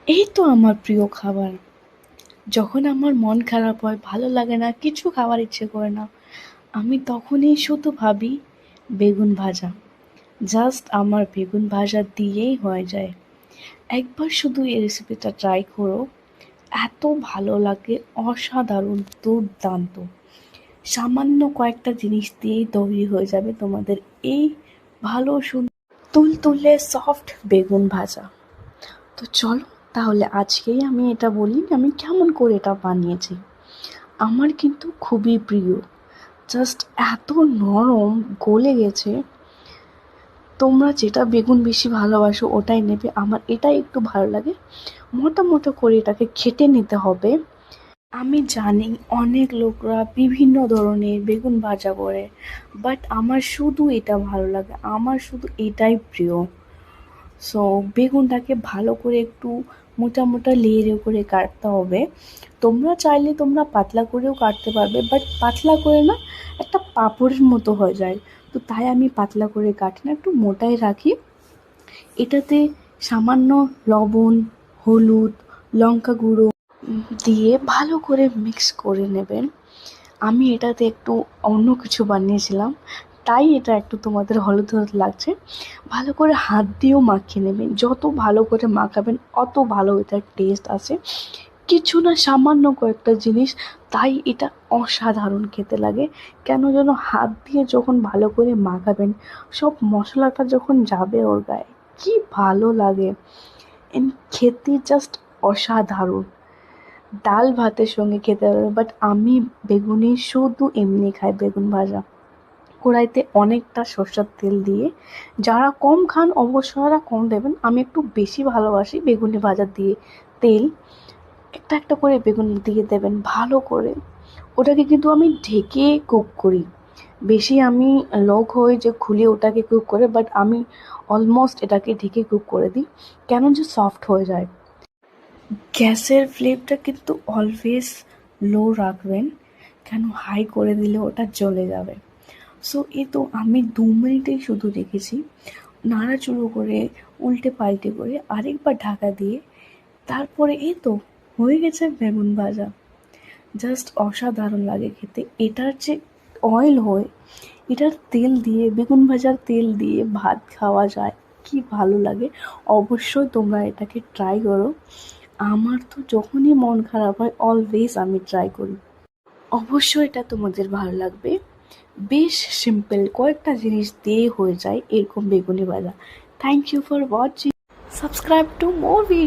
এই তো আমার প্রিয় খাবার। যখন আমার মন খারাপ হয়, ভালো লাগে না, কিছু খাওয়ার ইচ্ছে করে না, আমি তখনই শুধু ভাবি বেগুন ভাজা। জাস্ট আমার বেগুন ভাজা দিয়েই হয়ে যায়। একবার শুধু এই রেসিপিটা ট্রাই করো, এত ভালো লাগে, অসাধারণ, দুর্দান্ত। সামান্য কয়েকটা জিনিস দিয়েই তৈরি হয়ে যাবে তোমাদের এই ভালো সুন্দর তুলতুলে সফট বেগুন ভাজা। তো চলো, তাহলে আজকেই আমি এটা বলি আমি কেমন করে এটা বানিয়েছি। আমার কিন্তু খুবই প্রিয়, জাস্ট এত নরম, গলে গেছে। তোমরা যেটা বেগুন বেশি ভালোবাসো ওটাই নেবে, আমার এটাই একটু ভালো লাগে। মোটা মোটা করে এটাকে খেটে নিতে হবে। আমি জানি অনেক লোকরা বিভিন্ন ধরনের বেগুন ভাজা করে, বাট আমার শুধু এটা ভালো লাগে, আমার শুধু এটাই প্রিয়। সো বেগুনটাকে ভালো করে একটু মোটা মোটা লেয়ারে করে কাটতে হবে। তোমরা চাইলে তোমরা পাতলা করেও কাটতে পারবে, বাট পাতলা করে না, একটা পাঁপড়ের মতো হয়ে যায়। তো তাই আমি পাতলা করে কাটি না, একটু মোটাই রাখি। এটাতে সামান্য লবণ, হলুদ, লঙ্কা গুঁড়ো দিয়ে ভালো করে মিক্স করে নেবেন। আমি এটাতে একটু অন্য কিছু বানিয়েছিলাম, তাই এটা একটু তোমাদের হলুদ হলুদ লাগছে। ভালো করে হাত দিয়েও মাখিয়ে নেবেন, যত ভালো করে মাখাবেন অত ভালো এটার টেস্ট আসে। কিছু না, সামান্য কয়েকটা জিনিস, তাই এটা অসাধারণ খেতে লাগে। কেন যেন হাত দিয়ে যখন ভালো করে মাখাবেন, সব মশলাটা যখন যাবে ওর গায়ে, কি ভালো লাগে। খেতে জাস্ট অসাধারণ। ডাল ভাতের সঙ্গে খেতে পারবে, বাট আমি বেগুনি শুধু এমনি খাই বেগুন ভাজা। কড়াইতে অনেকটা সর্ষের তেল দিয়ে, যারা কম খান অবশ্যই ওরা কম দেবেন, আমি একটু বেশি ভালোবাসি বেগুনি ভাজা দিয়ে তেল। একটা একটা করে বেগুন দিয়ে দেবেন ভালো করে। ওটাকে কিন্তু আমি ঢেকে কুক করি, বেশি আমি লোক হই যে খুলে ওটাকে কুক করে, বাট আমি অলমোস্ট এটাকে ঢেকে কুক করে দিই, কেন যে সফট হয়ে যায়। গ্যাসের ফ্লেমটা কিন্তু অলওয়েজ লো রাখবেন, কেন হাই করে দিলে ওটা জ্বলে যাবে। সো এ তো আমি 2 মিনিটেই শুধু রেখেছি, নাড়াচুড়ো করে, উল্টে পাল্টে করে আরেকবার ঢাকা দিয়ে, তারপরে এই তো হয়ে গেছে বেগুন ভাজা। জাস্ট অসাধারণ লাগে খেতে। এটার যে অয়েল হয়, এটার তেল দিয়ে, বেগুন ভাজার তেল দিয়ে ভাত খাওয়া যায়, কি ভালো লাগে। অবশ্যই তোমরা এটাকে ট্রাই করো। আমার তো যখনই মন খারাপ হয় অলওয়েজ আমি ট্রাই করি। অবশ্যই এটা তোমাদের ভালো লাগবে। বেশ সিম্পল, কয়েকটা জিনিস দিয়ে হয়ে যায় এরকম বেগুনি ভাজা। Thank you for watching. Subscribe to more video.